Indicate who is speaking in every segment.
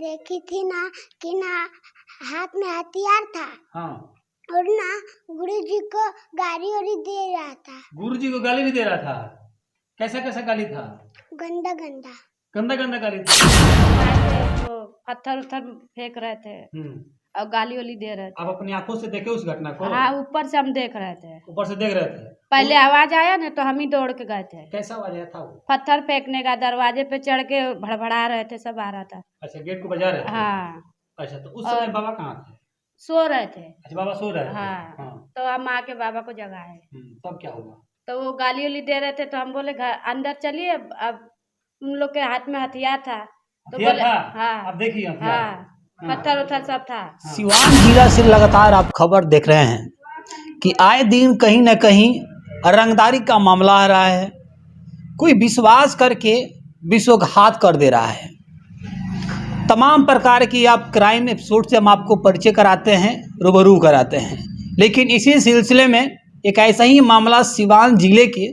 Speaker 1: देखी थी ना कि ना हाथ में हथियार था।
Speaker 2: हाँ।
Speaker 1: और ना गुरु जी को गाली वाली दे रहा था।
Speaker 2: गुरु जी को गाली भी दे रहा था? कैसा कैसा गाली था?
Speaker 1: गंदा गंदा
Speaker 2: गंदा गंदा गाली था।
Speaker 3: तो पत्थर उत्थर फेंक रहे थे और गाली वाली दे रहे थे।
Speaker 2: आप अपनी आंखों से देखे उस घटना को?
Speaker 3: हाँ, ऊपर से हम देख रहे थे।
Speaker 2: ऊपर से देख रहे थे?
Speaker 3: पहले आवाज आया ना तो हम ही दौड़ के गए थे।
Speaker 2: कैसा आवाज आया था वो?
Speaker 3: पत्थर फेंकने का, दरवाजे पे चढ़ के भड़बड़ा रहे थे, सब आ रहा था।
Speaker 2: अच्छा, गेट को बजा रहे थे?
Speaker 3: हाँ।
Speaker 2: अच्छा, तो उस समय बाबा कहाँ थे?
Speaker 3: सो रहे थे।
Speaker 2: अच्छा, बाबा सो रहे थे।
Speaker 3: हाँ। तो हम आके बाबा को जगाए।
Speaker 2: तब क्या हुआ? तो
Speaker 3: वो गाली वाली दे रहे थे तो हम बोले घर अंदर चलिए। अब उन लोग के हाथ में हथियार था तो बोले हाँ।
Speaker 2: अब देखिए
Speaker 3: हाँ, पत्थर उथर सब था।
Speaker 4: सिवान जिला से लगातार आप खबर देख रहे हैं कि आए दिन कहीं न कहीं रंगदारी का मामला आ रहा है। कोई विश्वास करके विश्वासघात कर दे रहा है। तमाम प्रकार की आप क्राइम एपिसोड से हम आपको परिचय कराते हैं, रूबरू कराते हैं। लेकिन इसी सिलसिले में एक ऐसा ही मामला सिवान जिले के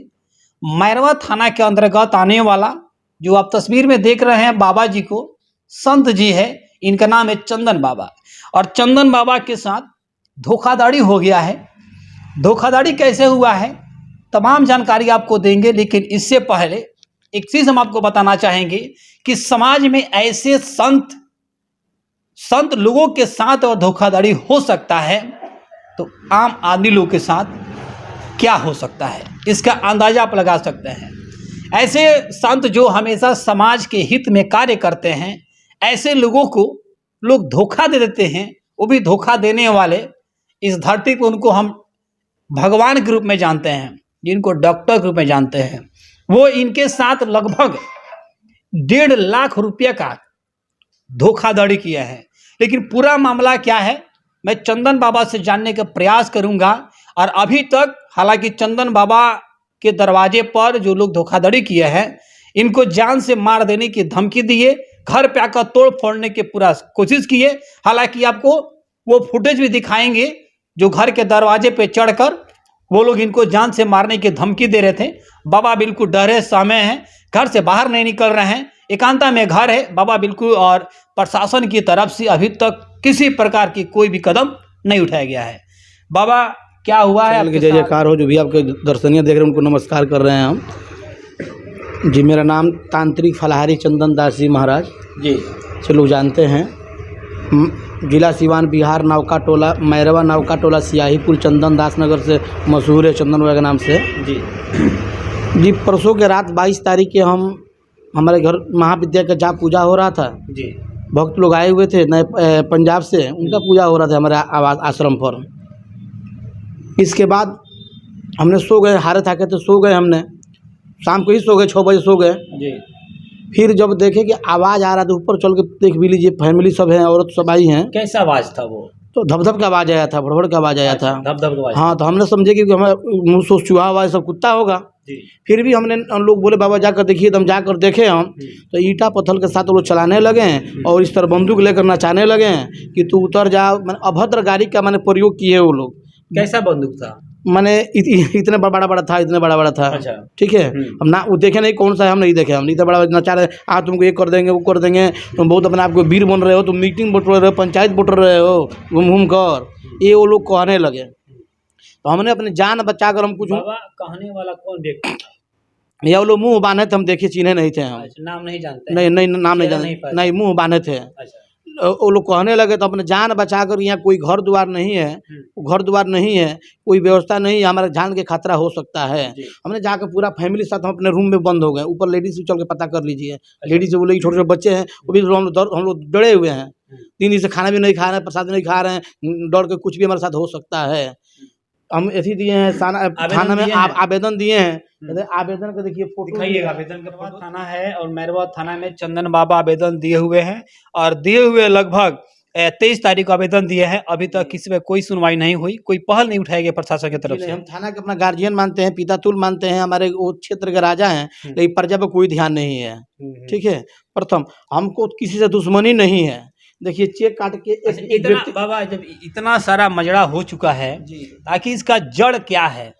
Speaker 4: मैरवा थाना के अंतर्गत आने वाला, जो आप तस्वीर में देख रहे हैं बाबा जी को, संत जी है, इनका नाम है चंदन बाबा। और चंदन बाबा के साथ धोखाधड़ी हो गया है। धोखाधड़ी कैसे हुआ है तमाम जानकारी आपको देंगे। लेकिन इससे पहले एक चीज़ हम आपको बताना चाहेंगे कि समाज में ऐसे संत लोगों के साथ और धोखाधड़ी हो सकता है तो आम आदमी लोगों के साथ क्या हो सकता है, इसका अंदाजा आप लगा सकते हैं। ऐसे संत जो हमेशा समाज के हित में कार्य करते हैं, ऐसे लोगों को लोग धोखा दे देते हैं। वो भी धोखा देने वाले इस धरती पर उनको हम भगवान के रूप में जानते हैं, जिनको डॉक्टर के रूप में जानते हैं। वो इनके साथ लगभग 1.5 लाख रुपये का धोखाधड़ी किया है। लेकिन पूरा मामला क्या है मैं चंदन बाबा से जानने का प्रयास करूंगा। और अभी तक हालांकि चंदन बाबा के दरवाजे पर जो लोग धोखाधड़ी किए हैं, इनको जान से मार देने की धमकी दिए, घर पे आकर तोड़ फोड़ने की पूरा कोशिश किए। हालांकि आपको वो फुटेज भी दिखाएंगे जो घर के दरवाजे पे चढ़कर वो लोग इनको जान से मारने की धमकी दे रहे थे। बाबा बिल्कुल डरे सहमे हैं, घर से बाहर नहीं निकल रहे हैं, एकांता में घर है बाबा बिल्कुल। और प्रशासन की तरफ से अभी तक किसी प्रकार की कोई भी कदम नहीं उठाया गया है। बाबा क्या हुआ है?
Speaker 5: जय जयकार हो। जो भी आपके दर्शनीय देख रहे हैं उनको नमस्कार कर रहे हैं हम जी। मेरा नाम तांत्रिक फलाहारी चंदन दास जी महाराज
Speaker 4: जी
Speaker 5: से लोग जानते हैं। जिला सिवान बिहार, नौका टोला, मैरवा नौका टोला, सियाहीपुर, चंदन दास नगर से मशहूर है चंदन बाबा के नाम से जी। परसों के रात 22 तारीख के हमारे घर महाविद्या का जहाँ पूजा हो रहा था
Speaker 4: जी,
Speaker 5: भक्त लोग आए हुए थे नए पंजाब से, उनका पूजा हो रहा था हमारे आश्रम पर। इसके बाद हमने सो गए, हारे थाके तो सो गए। हमने शाम को ही सो गए, 6 बजे सो गए
Speaker 4: जी।
Speaker 5: फिर जब देखे कि आवाज़ आ रहा था, ऊपर चल के देख भी लीजिए, फैमिली सब है, औरत सब आई हैं।
Speaker 4: कैसा आवाज था वो?
Speaker 5: तो धप-धप का आवाज़ आया था, भड़बड़ का आवाज़ आया था।
Speaker 4: धप-धप का आवाज?
Speaker 5: हाँ, तो हमने समझे कि हमें मुँह से चूहा हुआ सब कुत्ता होगा
Speaker 4: जी।
Speaker 5: फिर भी हम लोग बोले बाबा जाकर देखिए। तो हम जाकर देखे हम तो ईटा पत्थर के साथ वो लोग चलाने लगे और इस तरह बंदूक लेकर नचाने लगे कि तू उतर जा। मैंने अभद्र गाड़ी का मैंने प्रयोग किए वो लोग।
Speaker 4: कैसा बंदूक था?
Speaker 5: मैंने इतने बड़ा बड़ा था, इतने बड़ा बड़ा था।
Speaker 4: अच्छा।
Speaker 5: ठीक है, हम ना वो देखे नहीं कौन सा है, हम नहीं देखे। हम इतना बड़ा नचा रहे, आज तुमको ये कर देंगे वो कर देंगे, तुम बहुत अपने आप को वीर बन रहे हो, तुम मीटिंग बट रहे हो, पंचायत बट रहे हो, घूम कर, ये वो लोग कहने लगे। तो हमने अपनी जान बचा कर हम कुछ।
Speaker 4: बाबा कहने वाला कौन व्यक्ति था?
Speaker 5: ये वो लोग मुँह बांधे थे, हम देखे चिन्हे नहीं थे हम।
Speaker 4: नाम नहीं जानते?
Speaker 5: नहीं, नाम नहीं जानते, नहीं, मुँह बांधे थे। वो लोग कहने लगे तो अपने जान बचाकर, यहाँ कोई घर द्वार नहीं है, घर द्वार नहीं है, कोई व्यवस्था नहीं है, हमारे जान के खतरा हो सकता है। हमने जाकर पूरा फैमिली साथ हम अपने रूम में बंद हो गए। ऊपर लेडीज भी चल के पता कर लीजिए, लेडीज बोले छोटे छोटे बच्चे हैं, वो भी हम लोग डरे हुए हैं। 3 दिन से खाना भी नहीं खा रहे हैं, प्रसाद नहीं खा रहे हैं, डर के कुछ भी हमारे साथ हो सकता है। हम ऐसी दिए हैं थाना में आवेदन दिए हैं। आवेदन का देखिए फोटो
Speaker 4: दिखाइएगा। आवेदन का थाना है और मैरवा थाना में चंदन बाबा आवेदन दिए हुए हैं और दिए हुए लगभग 23 तारीख को आवेदन दिए हैं। अभी तक किसी में कोई सुनवाई नहीं हुई, कोई पहल नहीं उठाई गई प्रशासन की तरफ से।
Speaker 5: हम थाना के अपना गार्जियन मानते हैं, पिता तुल मानते हैं, हमारे वो क्षेत्र के राजा हैं, लेकिन प्रजा पर कोई ध्यान नहीं है। ठीक है, प्रथम हमको किसी से दुश्मनी नहीं है। देखिए चेक काट के
Speaker 4: बाबा जब इतना सारा मजड़ा हो चुका है, आखिर इसका जड़ क्या है?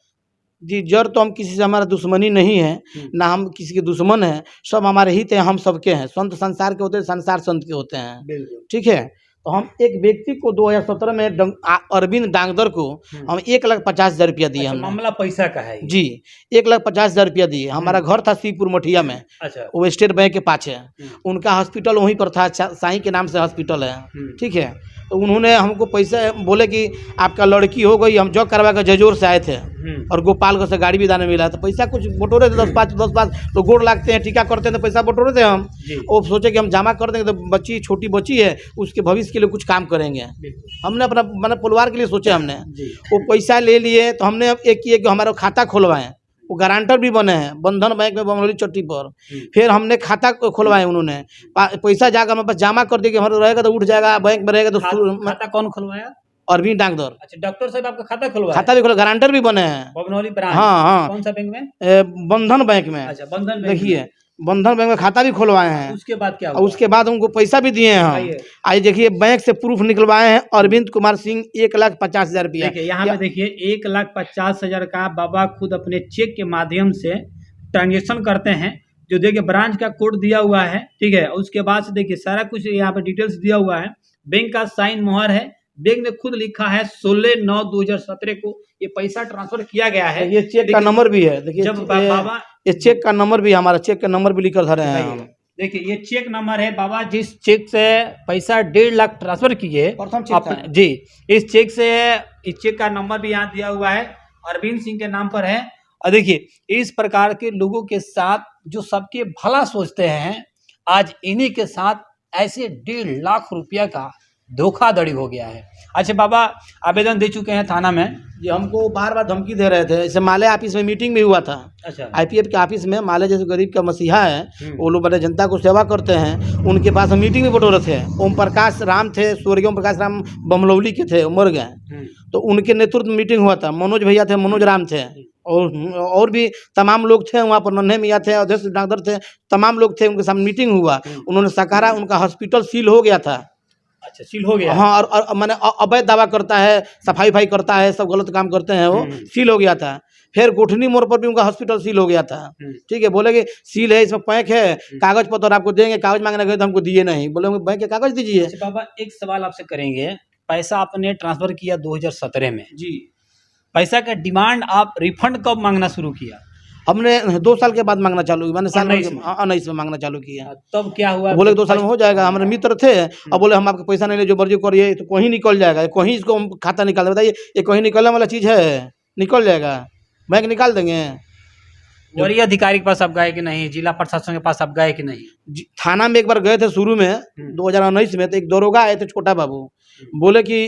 Speaker 5: जी जड़ तो हम किसी से हमारा दुश्मनी नहीं है, ना हम किसी के दुश्मन हैं, सब हमारे हित हैं, हम सबके हैं। संत संसार के होते हैं, संसार संत के होते हैं।
Speaker 2: बिल्कुल।
Speaker 5: ठीक है, तो हम एक व्यक्ति को 2017 में अरविंद डांगदर को हम 1,50,000 रुपया दिए।
Speaker 2: अच्छा,
Speaker 5: हमने
Speaker 2: मामला पैसा का है ये?
Speaker 5: जी 1,50,000 रुपया दिए। हमारा घर था शिवपुर मठिया में,
Speaker 2: अच्छा।
Speaker 5: वो स्टेट बैंक के पास है। उनका हॉस्पिटल वहीं पर था, साईं के नाम से हॉस्पिटल है। ठीक है, तो उन्होंने हमको पैसा बोले कि आपका लड़की हो गई, हम जॉब करवा कर जजोर से आए थे और गोपालगंज से गाड़ी भी दाने मिला, तो पैसा कुछ बटोरे थे 10-5 तो गोड़ लागते हैं, टीका करते हैं, तो पैसा बटोरे थे हम। वो सोचे कि हम जमा कर देंगे, तो बच्ची छोटी बच्ची है, उसके भविष्य के लिए कुछ काम करेंगे। हमने अपना मतलब परिवार के लिए सोचे हमने। वो पैसा ले लिए, तो हमने अब एक किए कि हमारा खाता खुलवाएं। वो गारंटर भी बने हैं बंधन बैंक में बमरौली चट्टी पर। फिर हमने खाता खुलवाए, उन्होंने पैसा जाकर हमारे पास जमा कर दिया कि हमारा रहेगा तो उठ जाएगा, बैंक में रहेगा तो
Speaker 2: खाता कौन खुलवाया?
Speaker 5: अरविंद डांगदर।
Speaker 2: अच्छा, डॉक्टर साहब आपका खाता खुलवाया?
Speaker 5: खाता भी खुला, गारंटर भी बने हैं
Speaker 2: बमनौली ब्रांच।
Speaker 5: हाँ हाँ।
Speaker 2: कौन सा बैंक में?
Speaker 5: बंधन बैंक में।
Speaker 2: अच्छा, बंधन बैंक।
Speaker 5: देखिए बंधन बैंक में खाता भी खुलवाए हैं।
Speaker 2: उसके बाद क्या
Speaker 5: और
Speaker 2: हुआ?
Speaker 5: उसके बाद उनको पैसा भी दिए हैं हम।
Speaker 2: आइए।
Speaker 5: आज देखिए बैंक से प्रूफ निकलवाए हैं, अरविंद कुमार सिंह 1,50,000 रुपया।
Speaker 2: देखिए यहाँ पे देखिए 1,50,000 का बाबा खुद अपने चेक के माध्यम से ट्रांजेक्शन करते हैं, जो देखिए ब्रांच का कोड दिया हुआ है। ठीक है, उसके बाद से देखिए सारा कुछ यहाँ पे डिटेल्स दिया हुआ है, बैंक का साइन मोहर है, बैंक ने खुद लिखा है 16/9/2017 को ये पैसा ट्रांसफर किया गया है।
Speaker 5: ये चेक का नंबर भी है, देखिए
Speaker 2: जब बाबा
Speaker 5: ये चेक का नंबर भी, हमारा चेक का नंबर भी लिखल धरे हैं हम।
Speaker 2: देखिए ये चेक नंबर है, बाबा जिस चेक से पैसा 1.5 लाख ट्रांसफर किए
Speaker 5: प्रथम चेक था।
Speaker 2: जी, इस चेक से, इस चेक का नंबर भी यहाँ दिया हुआ है, अरविंद सिंह के नाम पर है। और देखिए इस प्रकार के लोगों के साथ जो सबके भला सोचते हैं, आज इन्हीं के साथ ऐसे 1.5 लाख रुपया का धोखाधड़ी हो गया है। अच्छा बाबा, आवेदन दे चुके हैं थाना में?
Speaker 5: ये हमको बार बार धमकी दे रहे थे। जैसे माले ऑफिस में मीटिंग भी हुआ था।
Speaker 2: अच्छा।
Speaker 5: आईपीएफ के ऑफिस में माले जैसे गरीब का मसीहा है, वो लोग बड़े जनता को सेवा करते हैं, उनके पास हम मीटिंग भी बटोरे थे। ओम प्रकाश राम थे, स्वर्गीय ओम प्रकाश राम बमलौली के थे, मर गए, तो उनके नेतृत्व में मीटिंग हुआ था। मनोज भैया थे, मनोज राम थे, और भी तमाम लोग थे वहाँ पर। नन्हे मियाँ थे, अध्यक्ष डाक्टर थे, तमाम लोग थे, उनके सामने मीटिंग हुआ। उन्होंने सकारा, उनका हॉस्पिटल सील हो गया था।
Speaker 2: अच्छा, सील हो गया?
Speaker 5: हाँ, और मैंने अवैध दावा करता है, सफाई करता है, सब गलत काम करते हैं, वो सील हो गया था। फिर गोठनी मोड़ पर भी उनका हॉस्पिटल सील हो गया था। ठीक है, बोले कि सील है, इसमें पैक है, कागज पत्र आपको देंगे। कागज मांगने गए तो हमको दिए नहीं, बोले बैंक के कागज दीजिए।
Speaker 2: अच्छा बाबा, एक सवाल आपसे करेंगे, पैसा आपने ट्रांसफर किया 2017 में
Speaker 5: जी,
Speaker 2: पैसा का डिमांड आप रिफंड कब मांगना शुरू किया?
Speaker 5: हमने 2 साल के बाद मांगना चालू किया। मैंने साल
Speaker 2: 19
Speaker 5: में मांगना चालू किया।
Speaker 2: तब क्या हुआ?
Speaker 5: बोले 2 साल में हो जाएगा। हमारे मित्र थे, अब बोले हम आपका पैसा नहीं ले, जो मर्जी करिए, तो कहीं निकल जाएगा, कहीं इसको हम खाता निकाल दे। बताइए, ये कहीं निकलने वाला चीज़ है? निकल जाएगा, बैंक निकाल देंगे।
Speaker 2: वरीय अधिकारी के पास आप गए कि नहीं? जिला प्रशासन के पास आप गए कि नहीं?
Speaker 5: थाना में एक बार गए थे शुरू में 2019 में, तो एक दरोगा आए थे, छोटा बाबू, बोले कि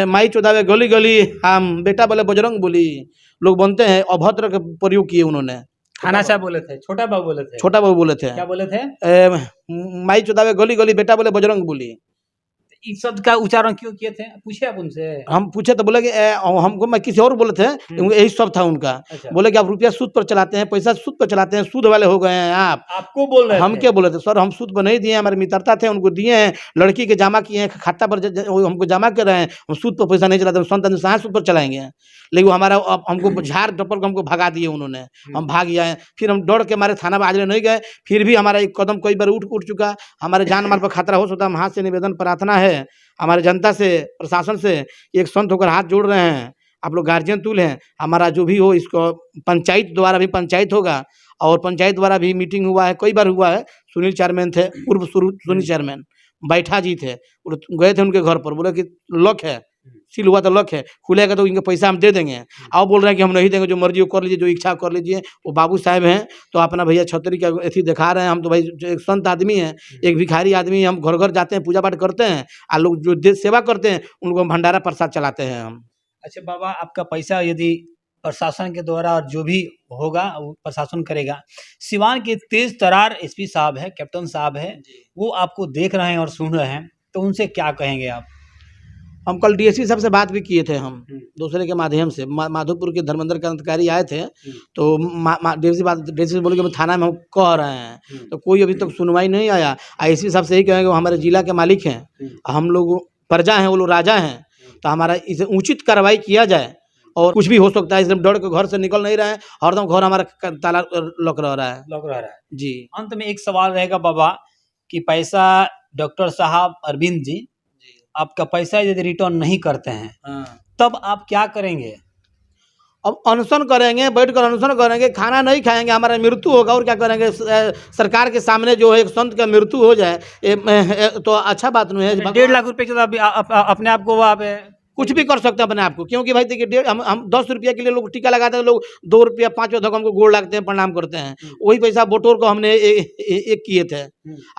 Speaker 5: माई चौदावे गली गली हम बेटा बोले बजरंग बोली। लोग बनते हैं, अभद्र का प्रयोग किए उन्होंने।
Speaker 2: थाना साहब बोले थे? छोटा बाबू बोले थे?
Speaker 5: छोटा बाबू बोले थे।
Speaker 2: क्या बोले थे?
Speaker 5: माई चौदावे गली गली बेटा बोले बजरंग बोली।
Speaker 2: इस शब्द का उच्चारण क्यों किए थे, पूछे आप उनसे?
Speaker 5: हम पूछे तो बोले कि हमको, मैं किसी और बोले थे, यही सब था उनका।
Speaker 2: अच्छा।
Speaker 5: बोले कि आप रुपया सूद पर चलाते हैं, पैसा सूद पर चलाते हैं, सूद वाले हो गए हैं आप।
Speaker 2: आपको बोल रहे
Speaker 5: हम
Speaker 2: थे?
Speaker 5: क्या बोले थे? सर हम सूद पर नहीं दिए, हमारे मित्रता थे, उनको दिए हैं, लड़की के जमा किए हैं, खाता पर हमको जमा कर रहे हैं, हम सूद पर पैसा नहीं चलाते, संत कहाँ सूद पर चलाएंगे? लेकिन वो हमारा हमको झाड़ टप्पल को हमको भगा दिए उन्होंने, हम भाग आए। फिर हम डर के हमारे थाना बाजरे नहीं गए, फिर भी हमारा एक कदम कई बार उठ चुका, हमारे जान माल पर खतरा हो सकता है। हम हाथ से निवेदन प्रार्थना है हमारे जनता से, प्रशासन से, एक संत होकर हाथ जोड़ रहे हैं, आप लोग गार्जियन तुल हैं, हमारा जो भी हो, इसको पंचायत द्वारा भी, पंचायत होगा, और पंचायत द्वारा भी मीटिंग हुआ है, कई बार हुआ है। सुनील चेयरमैन थे, पूर्व सुनील चेयरमैन बैठा जी थे, गए थे उनके घर पर, बोले कि लॉक है, सील हुआ तो लॉक है, खुलेगा तो इनका पैसा हम दे देंगे। आओ बोल रहे हैं कि हम नहीं देंगे, जो मर्जी वो कर लीजिए, जो इच्छा कर लीजिए। वो बाबू साहब हैं, तो अपना भैया छतरी का अथी दिखा रहे हैं। हम तो भाई एक संत आदमी हैं, एक भिखारी आदमी, हम घर घर जाते हैं, पूजा पाठ करते हैं, और लोग जो देश सेवा करते हैं उनको हम भंडारा प्रसाद चलाते हैं हम।
Speaker 2: अच्छा बाबा, आपका पैसा यदि प्रशासन के द्वारा और जो भी होगा वो प्रशासन करेगा, सिवान के तेज तरार एसपी साहब है, कैप्टन साहब है, वो आपको देख रहे हैं और सुन रहे हैं, तो उनसे क्या कहेंगे आप?
Speaker 5: हम कल डीएसपी साहब से बात भी किए थे, हम दूसरे के माध्यम से, माधोपुर के धर्मेंद्र क्रांतिकारी आए थे, तो डीएसपी बोले कि हम थाना में हम कह रहे हैं, तो कोई अभी तक सुनवाई नहीं आया। एसपी साहब से यही कहेंगे, वो हमारे जिला के मालिक हैं, हम लोग प्रजा हैं, वो लोग राजा हैं, तो हमारा इसे उचित कार्रवाई किया जाए और कुछ भी हो सकता है, इसलिए डर के घर से निकल नहीं रहे हैं, हरदम घर हमारा ताला लॉक रह रहा है।
Speaker 2: लग रहा है।
Speaker 5: जी
Speaker 2: अंत में एक सवाल रहेगा बाबा कि पैसा डॉक्टर साहब अरविंद जी, आपका पैसा यदि रिटर्न नहीं करते हैं तब आप क्या करेंगे?
Speaker 5: अब अनशन करेंगे, बैठ कर अनशन करेंगे, खाना नहीं खाएंगे, हमारा मृत्यु होगा और क्या करेंगे? सरकार के सामने जो है एक संत का मृत्यु हो जाए तो अच्छा बात नहीं है।
Speaker 2: 1.5 लाख रुपए के अपने आप को आप
Speaker 5: कुछ भी कर सकते हैं अपने आप को, क्योंकि भाई देखिए हम 10 रुपये के लिए लोग टीका लगाते हैं, लोग 2 रुपया 5 रुपया हमको गोड़ लगते हैं, प्रणाम करते हैं। वही पैसा बटोर को हमने एक किए थे।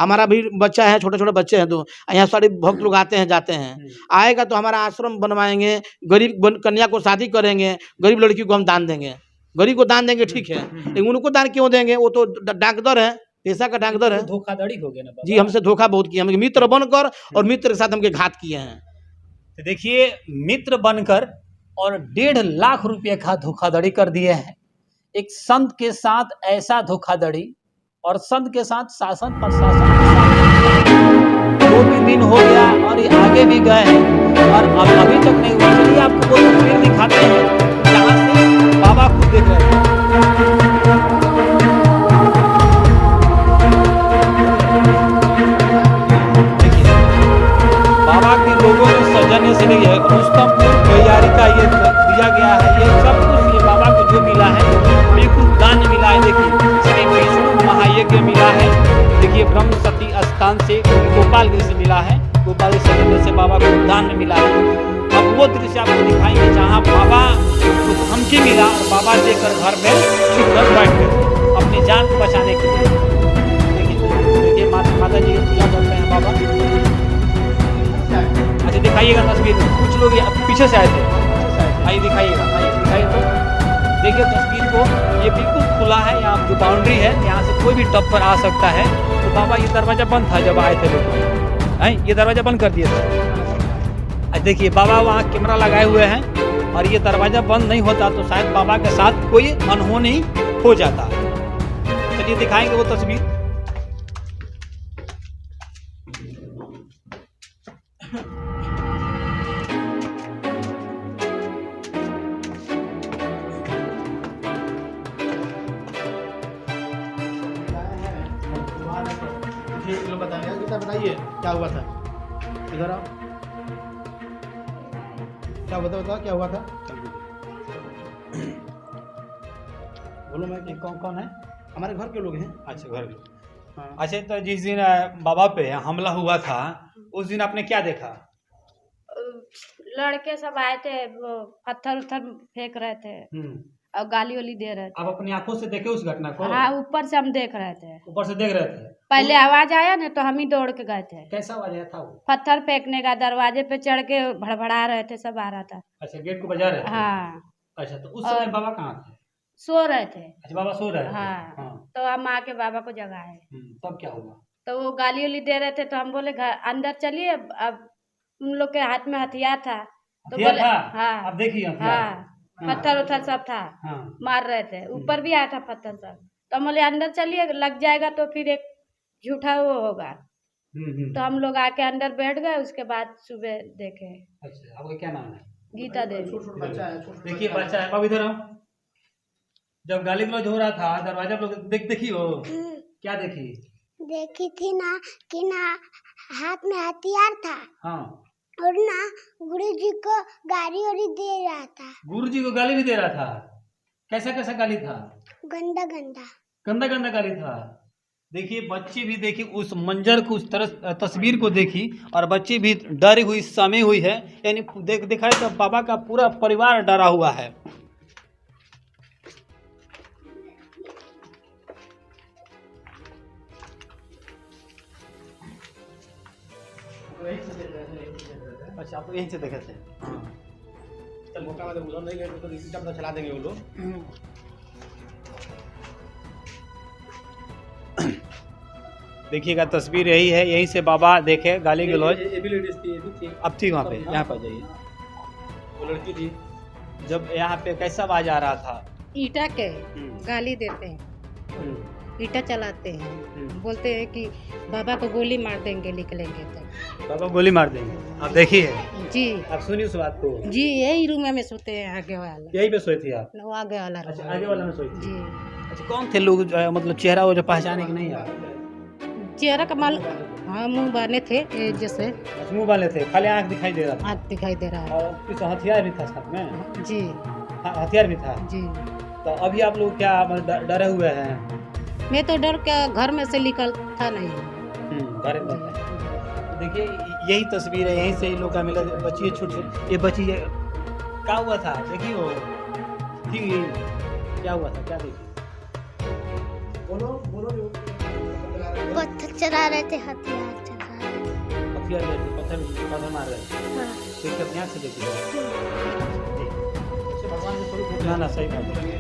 Speaker 5: हमारा भी बच्चा है, छोटे छोटे बच्चे हैं, तो यहाँ सारे भक्त लोग आते हैं जाते हैं। आएगा तो हमारा आश्रम बनवाएंगे, गरीब कन्या को शादी करेंगे, गरीब लड़की को हम दान देंगे, गरीब को दान देंगे, ठीक है, लेकिन उनको दान क्यों देंगे? वो तो डाकदर है, पैसा का डाकदर है।
Speaker 2: धोखाधड़ी हो गया ना
Speaker 5: जी, हमसे धोखा बहुत किया, हम मित्र बनकर और मित्र के साथ हमके घात किए हैं।
Speaker 2: तो देखिए, मित्र बनकर और 1.5 लाख रुपए का धोखाधड़ी कर दिए हैं। एक संत के साथ ऐसा धोखाधड़ी, और संत के साथ शासन प्रशासन के साथ 2 भी दिन हो गया और ये आगे भी गए हैं और अब अभी तक नहीं हुआ। चलिए आपको वो तस्वीर दिखाते हैं जहाँ से बाबा खुद देख रहे हैं। बाबा के लोगों ने सजने से नहीं है, रुस्तमपुर तैयारी का ये दिया गया है, ये सब कुछ ये बाबा को जो मिला है बिल्कुल दान मिला है। देखिए, श्री विष्णु महायज्ञ मिला है, देखिए ब्रह्म सती स्थान से गोपालगंज से मिला है, गोपाल सजने से बाबा को दान में मिला है। अब वो दृश्य आपको दिखाएंगे जहाँ बाबा को धमकी मिला और बाबा देकर घर में चुपकर बैठ गए अपनी जान को बचाने के लिए। देखिए माता जी की पूजा करते हैं बाबा। अच्छा दिखाइएगा तस्वीर, कुछ लोग पीछे से आए थे, आइए दिखाइएगा, आइए दिखाइए तो देखिए तस्वीर को, ये बिल्कुल खुला है, यहाँ जो बाउंड्री है यहाँ से कोई भी टप पर आ सकता है। तो बाबा ये दरवाज़ा बंद था जब आए थे लोग, हैं ये दरवाज़ा बंद कर दिए थे। अच्छा देखिए बाबा वहाँ कैमरा लगाए हुए हैं और ये दरवाज़ा बंद नहीं होता तो शायद बाबा के साथ कोई अनहोनी हो जाता। चलिए दिखाएंगे वो तस्वीर।
Speaker 5: बताइए क्या हुआ था, इधर आओ, क्या बता क्या हुआ था? बोलो। मैं कि कौन है? हमारे घर के लोग हैं।
Speaker 2: अच्छा घर के।
Speaker 5: हाँ।
Speaker 2: अच्छा तो जिस दिन बाबा पे हमला हुआ था उस दिन आपने क्या देखा?
Speaker 3: लड़के सब आए थे, वो पत्थर उत्थर फेंक रहे थे और गाली वाली दे रहे थे।
Speaker 2: आप अपनी आंखों से देखे उस घटना को?
Speaker 3: हाँ, ऊपर से हम देख रहे थे।
Speaker 2: ऊपर से देख रहे थे?
Speaker 3: पहले आवाज आया ना तो हम ही दौड़ के गए थे।
Speaker 2: कैसा आवाज आया था वो?
Speaker 3: पत्थर फेंकने का, दरवाजे पे चढ़ के भड़बड़ा रहे थे, सब आ रहा था।
Speaker 2: अच्छा गेट को बजा रहे थे?
Speaker 3: हाँ।
Speaker 2: अच्छा तो उस समय बाबा कहाँ थे?
Speaker 3: सो रहे थे।
Speaker 2: अच्छा बाबा सो रहे थे?
Speaker 3: हाँ। तो हम आके बाबा को जगाए।
Speaker 2: तब क्या हुआ? तो
Speaker 3: वो गाली वाली दे रहे थे तो हम बोले घर अंदर चलिए। अब उन लोग के हाथ में हथियार था तो बोले हाँ।
Speaker 2: अब देखिए
Speaker 3: हाँ, पत्थर उथर सब था। मार रहे थे, ऊपर भी आया था पत्थर सब। तो हम बोले अंदर चलिए, लग जाएगा तो फिर एक झूठा वो होगा। तो हम लोग आके अंदर बैठ गए। उसके बाद सुबह देखे।
Speaker 2: अच्छा आपका क्या नाम है?
Speaker 3: गीता देवी।
Speaker 2: देखिए बच्चा है, अब इधर आओ। जब गाली गलौज हो रहा था दरवाजा पर देखी हो, क्या देखी?
Speaker 1: देखी थी ना कि ना हाथ में हथियार था।
Speaker 2: हाँ।
Speaker 1: और ना गुरुजी को गाली वाली दे रहा था।
Speaker 2: गुरुजी को गाली भी दे रहा था? कैसा कैसा गाली था?
Speaker 1: गंदा गंदा
Speaker 2: गंदा गंदा गाली था। देखिए बच्ची भी देखी उस मंजर को, उस तरह तस्वीर को देखी और बच्ची भी डरी हुई, समी हुई है। यानी दिखाई तो बाबा का पूरा परिवार डरा हुआ है। अच्छा आप यहीं से देखे थे?
Speaker 5: चल मौका में उधर नहीं गए तो सिस्टम तो चला देंगे वो लोग।
Speaker 2: देखिएगा तस्वीर यही है, यहीं से बाबा देखे गाली गलौज।
Speaker 5: ये भी लेडीज थी,
Speaker 2: अब थी वहाँ पे, यहाँ पर जाइए।
Speaker 5: वो लड़की थी।
Speaker 2: जब यहाँ पे कैसा आवाज आ रहा था?
Speaker 6: ईटा के गाली देते हैं। ईटा चलाते हैं, बोलते हैं कि बाबा को गोली मार देंगे निकलेंगे तो।
Speaker 2: बाबा गोली मार देंगे। आप देखिए,
Speaker 6: जी
Speaker 2: आप सुनिए उस बात को।
Speaker 6: जी, यही रूम में सोते हैं आगे वाला,
Speaker 2: यही पे सोई थी आप?
Speaker 6: वो आगे वाला
Speaker 2: अच्छा,
Speaker 6: room।
Speaker 2: आगे वाला में सोई थी।
Speaker 6: जी,
Speaker 2: अच्छा, कौन थे लोग मतलब चेहरा वो जो पहचाने कि नहीं आप?
Speaker 6: चेहरा का माल, हाँ मुँह बाने थे जैसे,
Speaker 2: अच्छा, मुंह वाले थे, खाली आँख दिखाई दे रहा था।
Speaker 6: हाथ दिखाई दे रहा है।
Speaker 2: और कुछ हथियार भी था साथ में?
Speaker 6: जी
Speaker 2: हथियार भी था।
Speaker 6: जी,
Speaker 2: तो अभी आप लोग क्या मतलब डरे हुए हैं?
Speaker 6: मैं तो डर के घर में से निकलता नहीं।
Speaker 2: घर में देखिए, यही तस्वीर है, यहीं से इन लोग का मिला। बच्ची है छोटी, ये बच्ची क्या हुआ था देखिए, वो थी क्या हुआ था, क्या देखिए?
Speaker 1: पत्थर चला रहे थे, हथियार चला रहे थे।
Speaker 2: हथियार ले थे, पत्थर मार रहे थे।
Speaker 1: हाँ।
Speaker 2: देखिए अपने आँख से देखिए। भगवान ने थोड़ी बहुत जाना सही बात है।